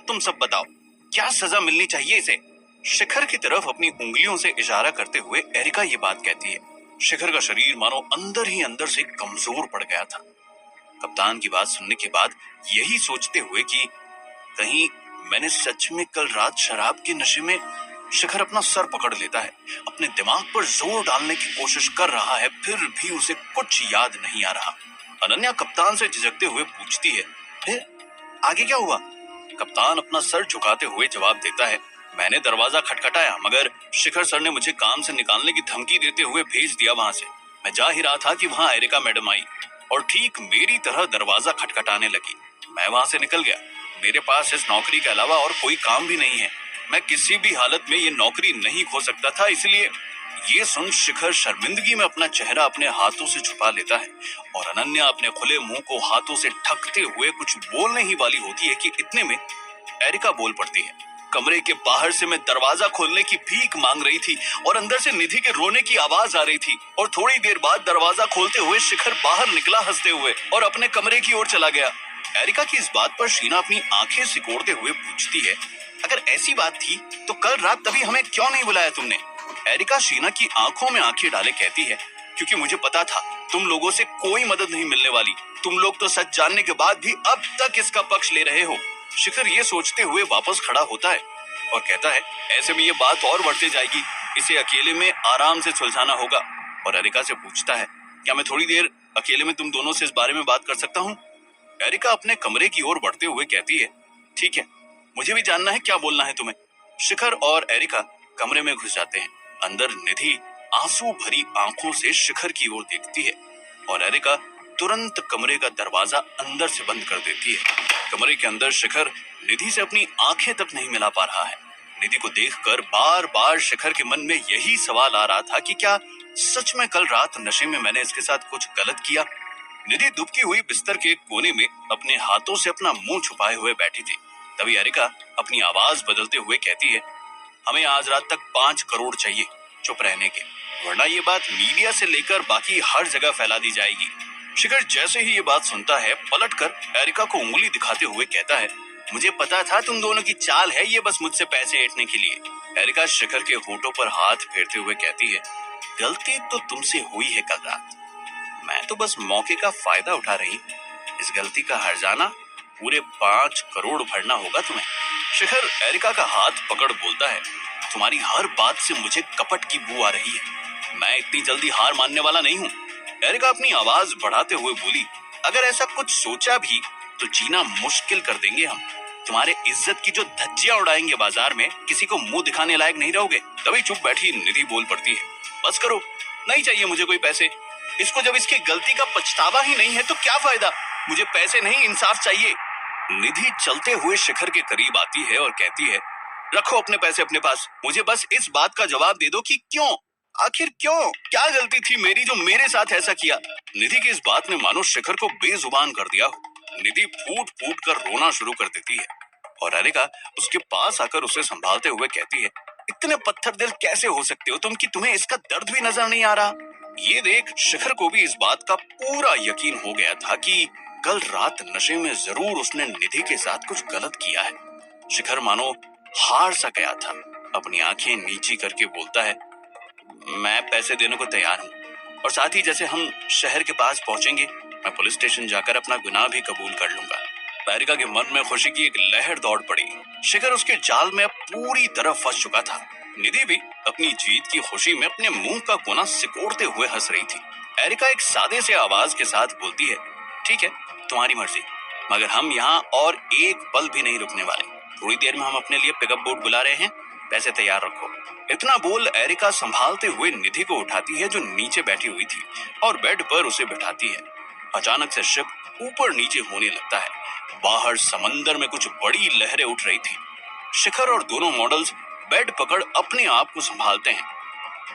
तुम सब बताओ, क्या सजा मिलनी चाहिए इसे? शिखर की तरफ अपनी उंगलियों से इशारा करते हुए एरिका ये बात कहती है। शिखर का शरीर मानो अंदर ही अंदर से कमजोर पड़ गया था। कप्तान की बात सुनने के बाद यही सोचते हुए कि कहीं मैंने सच में कल रात शराब के नशे में, शिखर अपना सर पकड़ लेता है, अपने दिमाग पर जोर डालने की कोशिश कर रहा है, फिर भी उसे कुछ याद नहीं आ रहा। अनन्या कप्तान से झिझकते हुए पूछती है, फिर आगे क्या हुआ? कप्तान अपना सर झुकाते हुए जवाब देता है, मैंने दरवाजा खटखटाया मगर शिखर सर ने मुझे काम से निकालने की धमकी देते हुए भेज दिया वहां से। मैं जा ही रहा था कि वहां एरिका मैडम आई और ठीक मेरी तरह दरवाजा खटखटाने लगी। मैं वहां से निकल गया। मेरे पास इस नौकरी के अलावा और कोई काम भी नहीं है। मैं किसी भी हालत में ये नौकरी नहीं खो सकता था, इसलिए। ये सुन शिखर शर्मिंदगी में अपना चेहरा अपने हाथों से छुपा लेता है और अनन्या अपने खुले मुंह को हाथों से ढकते हुए कुछ बोलने ही वाली होती है कि इतने में एरिका बोल पड़ती है। कमरे के बाहर से मैं दरवाजा खोलने की भीख मांग रही थी और अंदर से निधि के रोने की आवाज आ रही थी और थोड़ी देर बाद दरवाजा खोलते हुए शिखर बाहर निकला हंसते हुए और अपने कमरे की ओर चला गया। एरिका की इस बात पर शीना अपनी आंखें सिकोड़ते हुए पूछती है, अगर ऐसी बात थी तो कल रात तभी हमें क्यों नहीं बुलाया तुमने? एरिका शीना की आंखों में आंखें डाले कहती है, क्योंकि मुझे पता था तुम लोगों से कोई मदद नहीं मिलने वाली। तुम लोग तो सच जानने के बाद भी अब तक इसका पक्ष ले रहे हो। शिखर ये सोचते हुए वापस खड़ा होता है और कहता है, ऐसे में ये बात और बढ़ते जाएगी, इसे अकेले में आराम से सुलझाना होगा। और एरिका से पूछता है, क्या मैं थोड़ी देर अकेले में तुम दोनों से इस बारे में बात कर सकता हूँ? एरिका अपने कमरे की ओर बढ़ते हुए कहती है, ठीक है, मुझे भी जानना है क्या बोलना है तुम्हें। शिखर और एरिका कमरे में घुस जाते हैं। अंदर निधि आंसू भरी आंखों से शिखर की ओर देखती है और एरिका तुरंत कमरे का दरवाजा अंदर से बंद कर देती है। कमरे के अंदर शिखर निधि से अपनी आंखें तक नहीं मिला पा रहा है। निधि को देखकर बार बार शिखर के मन में यही सवाल आ रहा था कि क्या सच में कल रात नशे में मैंने इसके साथ कुछ गलत किया? निधि दुबकी हुई बिस्तर के कोने में अपने हाथों से अपना मुंह छुपाए हुए बैठी थी। तभी एरिका अपनी आवाज बदलते हुए कहती है, हमें आज रात तक 5 करोड़ चाहिए चुप रहने के, वरना ये बात मीडिया से लेकर बाकी हर जगह फैला दी जाएगी। शिखर जैसे ही ये बात सुनता है, पलटकर एरिका को उंगली दिखाते हुए कहता है, मुझे पता था तुम दोनों की चाल है ये बस मुझसे पैसे ऐंठने के लिए। एरिका शिखर के होठों पर हाथ फेरते हुए कहती है, गलती तो तुमसे हुई है कल रात, मैं तो बस मौके का फायदा उठा रही। इस गलती का हर्जाना पूरे 5 करोड़ भरना होगा तुम्हें। शिखर एरिका का हाथ पकड़ बोलता है, तुम्हारी हर बात से मुझे कपट की बू आ रही है, मैं इतनी जल्दी हार मानने वाला नहीं हूँ। एरिका अपनी आवाज बढ़ाते हुए बोली, अगर ऐसा कुछ सोचा भी तो जीना मुश्किल कर देंगे हम। तुम्हारे इज्जत की जो धज्जियां उड़ाएंगे बाजार में, किसी को मुंह दिखाने लायक नहीं रहोगे। तभी चुप बैठी निधि बोल पड़ती है, बस करो, नहीं चाहिए मुझे कोई पैसे। इसको जब इसकी गलती का पछतावा ही नहीं है तो क्या फायदा? मुझे पैसे नहीं, इंसाफ चाहिए। निधि चलते हुए शिखर के करीब आती है और कहती है, रखो अपने पैसे अपने पास, मुझे बस इस बात का जवाब दे दो कि क्यों, आखिर क्यों, क्या गलती थी मेरी जो मेरे साथ ऐसा किया? निधि की इस बात ने मानो शिखर को बेजुबान कर दिया हो। निधि फूट फूट कर रोना शुरू कर देती है और एरिका उसके पास आकर उसे संभालते हुए कहती है, इतने पत्थर दिल कैसे हो सकते हो तुम कि तुम्हें इसका दर्द भी नजर नहीं आ रहा? ये देख शिखर को भी इस बात का पूरा यकीन हो गया था कि कल रात नशे में जरूर उसने निधि के साथ कुछ गलत किया है। शिखर मानो हार सा गया था। अपनी आंखें नीची करके बोलता है, मैं पैसे देने को तैयार हूँ और साथ ही जैसे हम शहर के पास पहुंचेंगे मैं पुलिस स्टेशन जाकर अपना गुनाह भी कबूल कर लूंगा। एरिका के मन में खुशी की एक लहर दौड़ पड़ी। शिखर उसके जाल में अब पूरी तरह फंस चुका था। निधि भी अपनी जीत की खुशी में अपने मुंह का कोना सिकोड़ते हुए हंस रही थी। एरिका एक सादे से आवाज के साथ बोलती है, ठीक है तुम्हारी मर्जी, मगर हम यहाँ और एक पल भी नहीं रुकने वाले। थोड़ी देर में हम अपने लिए पिकअप बोट बुला रहे हैं, पैसे तैयार रखो। इतना बोल एरिका संभालते हुए निधि को उठाती है जो नीचे बैठी हुई थी और बेड पर उसे बिठाती है। अचानक से शिप ऊपर नीचे होने लगता है। बाहर समंदर में कुछ बड़ी लहरें उठ रही थी। शिखर और दोनों मॉडल्स बेड पकड़ अपने आप को संभालते हैं।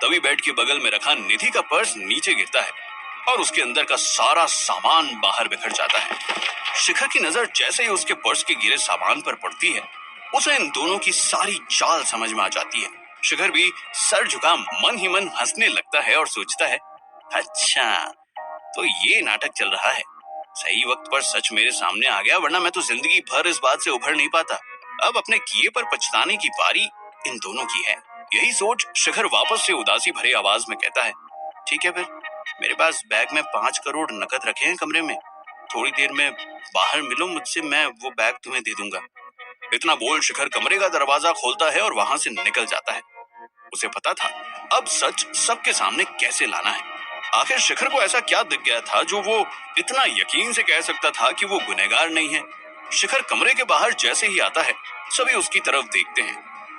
तभी बेड के बगल में रखा निधि का पर्स नीचे गिरता है और उसके अंदर का सारा सामान बाहर बिखर जाता है। शिखर की नजर जैसे ही उसके पर्स के गिरे सामान पर पड़ती है, उसे इन दोनों की सारी चाल समझ में आ जाती है। शिखर भी सर झुका मन ही मन हंसने लगता है और सोचता है, अच्छा तो ये नाटक चल रहा है। सही वक्त पर सच मेरे सामने आ गया, वरना मैं तो जिंदगी भर इस बात से उभर नहीं पाता। अब अपने किए पर पछताने की बारी इन दोनों की है। यही सोच शिखर वापस से उदासी भरे आवाज में कहता है, ठीक है फिर, मेरे पास बैग में 5 करोड़ नकद रखे हैं कमरे में, थोड़ी देर में बाहर मिलो मुझसे, मैं वो बैग तुम्हें दे दूंगा। इतना बोल शिखर कमरे का दरवाजा खोलता है और वहां से निकल जाता है। उसे पता था अब सच सबके सामने कैसे लाना है। आखिर शिखर को ऐसा क्या दिख गया था जो वो इतना यकीन से कह सकता था कि वो गुनहगार नहीं है। शिखर कमरे के बाहर जैसे ही आता है सभी उसकी तरफ देखते हैं,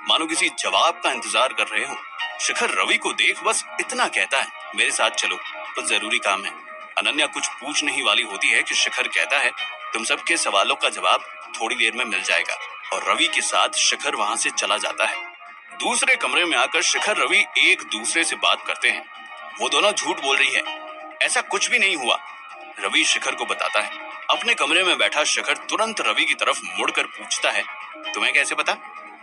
मानो किसी जवाब का इंतजार कर रहे हो। शिखर रवि को देख बस इतना कहता है, मेरे साथ चलो, कुछ जरूरी काम है। अनन्या कुछ पूछने ही वाली होती है कि शिखर कहता है, तुम सबके सवालों का जवाब थोड़ी देर में मिल जाएगा, और रवि के साथ शिखर वहां से चला जाता है। दूसरे कमरे में आकर शिखर रवि एक दूसरे से बात करते हैं। वो दोनों झूठ बोल रही है, ऐसा कुछ भी नहीं हुआ, रवि शिखर को बताता है। अपने कमरे में बैठा शिखर तुरंत रवि की तरफ मुड़कर पूछता है, तुम्हें कैसे पता?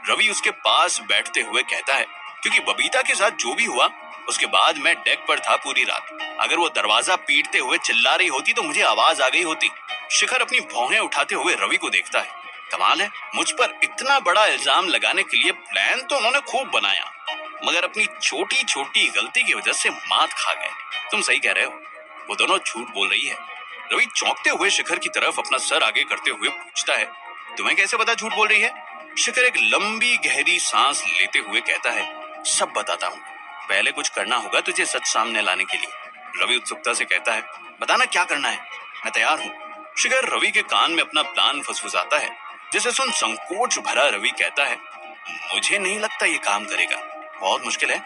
रवि उसके पास बैठते हुए कहता है, क्योंकि बबीता के साथ जो भी हुआ उसके बाद मैं डेक पर था पूरी रात। अगर वो दरवाजा पीटते हुए चिल्ला रही होती तो मुझे आवाज आ गई होती। शिखर अपनी भौहें उठाते हुए रवि को देखता है। कमाल है, मुझ पर इतना बड़ा इल्जाम लगाने के लिए प्लान तो उन्होंने खूब बनाया, मगर अपनी छोटी छोटी गलती की वजह से मात खा गए। तुम सही कह रहे हो, वो दोनों झूठ बोल रही है। रवि चौंकते हुए शिखर की तरफ अपना सर आगे करते हुए पूछता है, तुम्हें कैसे पता झूठ बोल रही है? शिखर एक लंबी गहरी सांस लेते हुए कहता है, सब बताता हूँ, पहले कुछ करना होगा तुझे सच सामने लाने के लिए। रवि उत्सुकता से कहता है, बताना क्या करना है, मैं तैयार हूँ। शिखर रवि के कान में अपना प्लान फुसफुसाता है, जिसे सुन संकोच भरा रवि कहता है, मुझे नहीं लगता ये काम करेगा, बहुत मुश्किल है,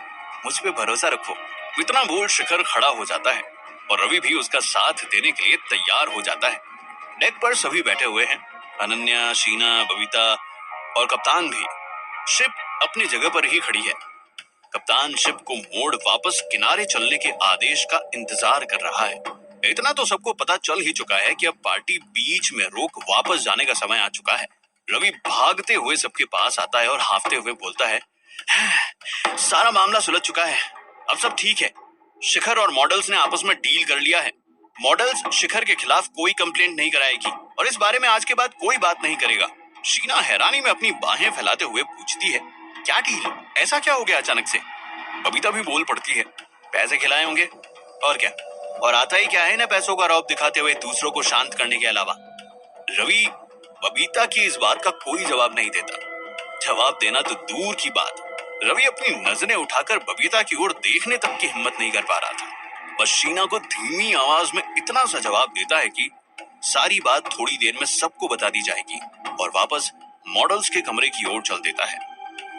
मुझ पे भरोसा रखो। इतना बोल शिखर खड़ा हो जाता है और रवि भी उसका साथ देने के लिए तैयार हो जाता है। डेक पर सभी बैठे हुए हैं, अनन्या, शीना, बबीता और कप्तान भी। शिप अपनी जगह पर ही खड़ी है। कप्तान शिप को मोड़ वापस किनारे चलने के आदेश का इंतजार कर रहा है। इतना तो सबको पता चल ही चुका है कि अब पार्टी बीच में रोक वापस जाने का समय आ चुका है। रवि भागते हुए सबके पास आता है और हाफते हुए बोलता है, सारा मामला सुलझ चुका है, अब सब ठीक है। शिखर और मॉडल्स ने आपस में डील कर लिया है। मॉडल्स शिखर के खिलाफ कोई कंप्लेंट नहीं कराएगी और इस बारे में आज के बाद कोई बात नहीं करेगा। शीना हैरानी में अपनी बाहें फैलाते हुए पूछती है, क्या डील? ऐसा क्या हो गया अचानक से? बबीता भी बोल पड़ती है, पैसे खिलाए होंगे और क्या, और आता ही क्या है ना पैसों का रौब दिखाते हुए दूसरों को शांत करने के अलावा। रवि बबीता की इस बात का कोई जवाब नहीं देता। जवाब देना तो दूर की बात, रवि अपनी नजरें उठाकर बबीता की ओर देखने तक की हिम्मत नहीं कर पा रहा था। बस शीना को धीमी आवाज में इतना सा जवाब देता है कि सारी बात थोड़ी देर में सबको बता दी जाएगी, और वापस मॉडल्स के कमरे की ओर चल देता है।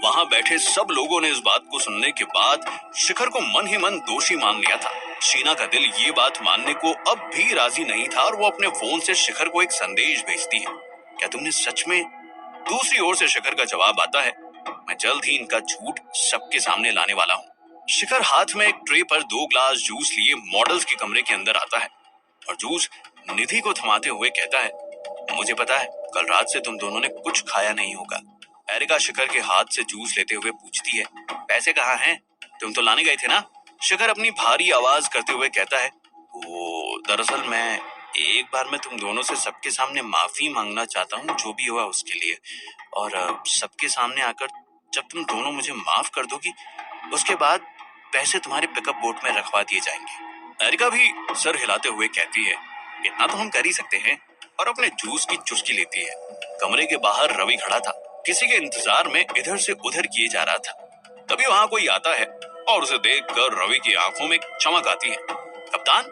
वहां बैठे सब लोगों ने इस बात को सुनने के बाद शिखर को मन ही मन दोषी मान लिया था। शीना का दिल ये बात मानने को अब भी राजी नहीं था और वो अपने फोन से शिखर को एक संदेश भेजती है, क्या तुमने सच में? दूसरी ओर से शिखर का जवाब आता है, मैं जल्द ही इनका झूठ सबके सामने लाने वाला हूँ। शिखर हाथ में एक ट्रे पर 2 ग्लास जूस लिए मॉडल्स के कमरे के अंदर आता है और जूस निधि को थमाते हुए कहता है, मुझे पता है कल रात से तुम दोनों ने कुछ खाया नहीं होगा। एरिका शिखर के हाथ से जूस लेते हुए पूछती है, पैसे कहाँ हैं? तुम तो लाने गए थे ना? शिखर अपनी भारी आवाज करते हुए कहता है, वो दरअसल मैं एक बार में तुम दोनों से सबके सामने माफी मांगना चाहता हूँ जो भी हुआ उसके लिए, और सबके सामने आकर जब तुम दोनों मुझे माफ कर दोगी उसके बाद पैसे तुम्हारे पिकअप बोट में रखवा दिए जाएंगे। एरिका भी सर हिलाते हुए कहती है, इतना तो हम कर ही सकते हैं, और अपने जूस की चुस्की लेती है। कमरे के बाहर रवि खड़ा था, किसी के इंतजार में इधर से उधर किए जा रहा था। तभी वहां कोई आता है और उसे देखकर रवि की आंखों में एक चमक आती है। कप्तान,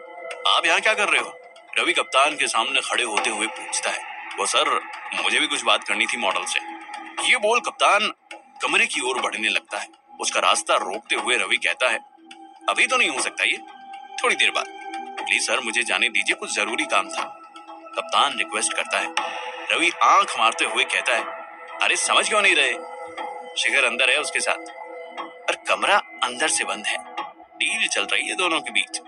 आप यहाँ क्या कर रहे हो? रवि कप्तान के सामने खड़े होते हुए पूछता है। वो सर, मुझे भी कुछ बात करनी थी मॉडल से। ये बोल कप्तान कमरे की ओर बढ़ने लगता है। उसका रास्ता रोकते हुए रवि कहता है, अभी तो नहीं हो सकता ये, थोड़ी देर बाद। प्लीज सर, मुझे जाने दीजिए, कुछ जरूरी काम था। कप्तान रिक्वेस्ट करता है। रवि आंख मारते हुए कहता है, अरे समझ क्यों नहीं रहे? शिखर अंदर है उसके साथ, पर कमरा अंदर से बंद है। डील चल रही है दोनों के बीच।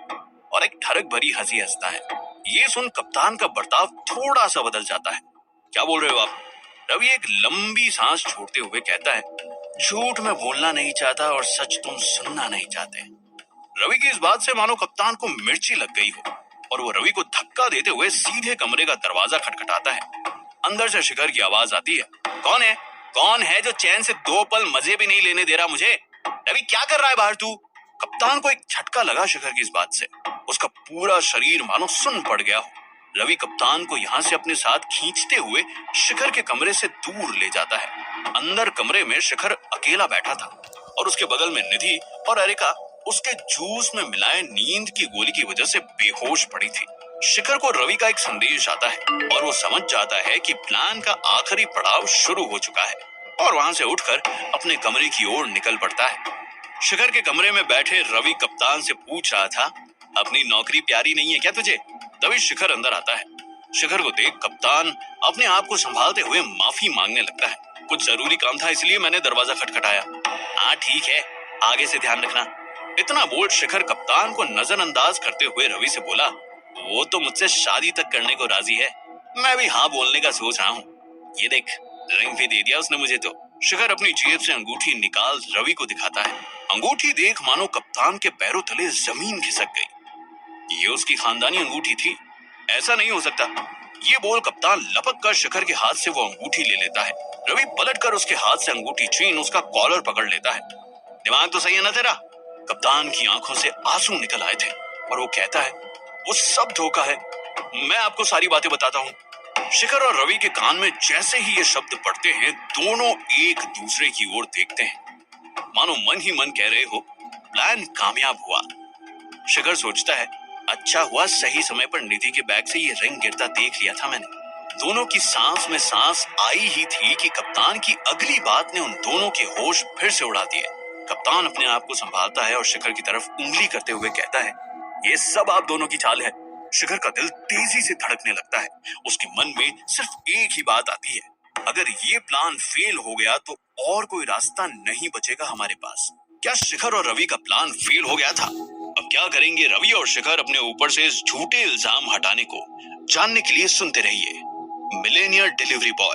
और एक ठरक भरी हंसी हंसता है। ये सुन कप्तान का बर्ताव थोड़ा सा बदल जाता है। क्या बोल रहे हो आप? रवि एक लंबी सांस छोड़ते हुए कहता है, झूठ मैं बोलना नहीं चाहता और सच तुम सुनना नहीं चाहते। रवि की इस बात से मानो कप्तान को मिर्ची लग गई हो और वो रवि को धक्का देते हुए सीधे कमरे का दरवाजा खटखटाता है। अंदर से शिखर की आवाज आती है, कौन है? कौन है जो चैन से 2 पल मजे भी नहीं लेने दे रहा मुझे? रवि क्या कर रहा है बाहर तू? कप्तान को एक झटका लगा शिखर की इस बात से। उसका पूरा शरीर मानो सुन्न पड़ गया हो। रवि कप्तान को यहाँ से अपने साथ खींचते हुए शिखर के कमरे से दूर ले जाता है। अंदर कमरे में शिखर अकेला बैठा था और उसके बगल में निधि और एरिका उसके जूस में मिलाए नींद की गोली की वजह से बेहोश पड़ी थी। शिखर को रवि का एक संदेश आता है और वो समझ जाता है कि प्लान का आखिरी पड़ाव शुरू हो चुका है और वहां से उठकर अपने कमरे की ओर निकल पड़ता है। शिखर के कमरे में बैठे रवि कप्तान से पूछ रहा था, अपनी नौकरी प्यारी नहीं है क्या तुझे? तभी शिखर अंदर आता है। शिखर को देख कप्तान अपने आप को संभालते हुए माफी मांगने लगता है। कुछ जरूरी काम था इसलिए मैंने दरवाजा खटखटाया। हाँ ठीक है, आगे से ध्यान रखना। इतना बोल शिखर कप्तान को नजरअंदाज करते हुए रवि से बोला, वो तो मुझसे शादी तक करने को राजी है, मैं भी हाँ बोलने का सोच रहा हूँ। ये देख, रिंग भी दे दिया उसने मुझे तो। शिखर अपनी जेब से अंगूठी निकाल रवि को दिखाता है। अंगूठी देख मानो कप्तान के पैरों तले जमीन खिसक गई। ये उसकी खानदानी अंगूठी थी, ऐसा नहीं हो सकता। ये बोल कप्तान लपक कर शिखर के हाथ से वो अंगूठी ले लेता है। रवि पलट कर उसके हाथ से अंगूठी छीन उसका कॉलर पकड़ लेता है। दिमाग तो सही है ना तेरा? कप्तान की आंखों से आंसू निकल आए थे और वो कहता है, वो सब धोखा है, मैं आपको सारी बातें बताता हूँ। शिखर और रवि के कान में जैसे ही ये शब्द पड़ते हैं, दोनों एक दूसरे की ओर देखते हैं, मानो मन ही मन कह रहे हो, प्लान कामयाब हुआ। शिखर सोचता है, अच्छा हुआ सही समय पर निधि के बैग से ये रिंग गिरता देख लिया था मैंने। दोनों की सांस में सांस आई ही थी कि कप्तान की अगली बात ने उन दोनों के होश फिर से उड़ा दिए। कप्तान अपने आप को संभालता है और शिखर की तरफ उंगली करते हुए कहता है, ये सब आप दोनों की चाल है। शिखर का दिल तेजी से धड़कने लगता है। उसके मन में सिर्फ एक ही बात आती है, अगर ये प्लान फेल हो गया तो और कोई रास्ता नहीं बचेगा हमारे पास। क्या शिखर और रवि का प्लान फेल हो गया था? अब क्या करेंगे रवि और शिखर अपने ऊपर से इस झूठे इल्जाम हटाने को? जानने के लिए सुनते रहिए मिलेनियर डिलीवरी बॉय।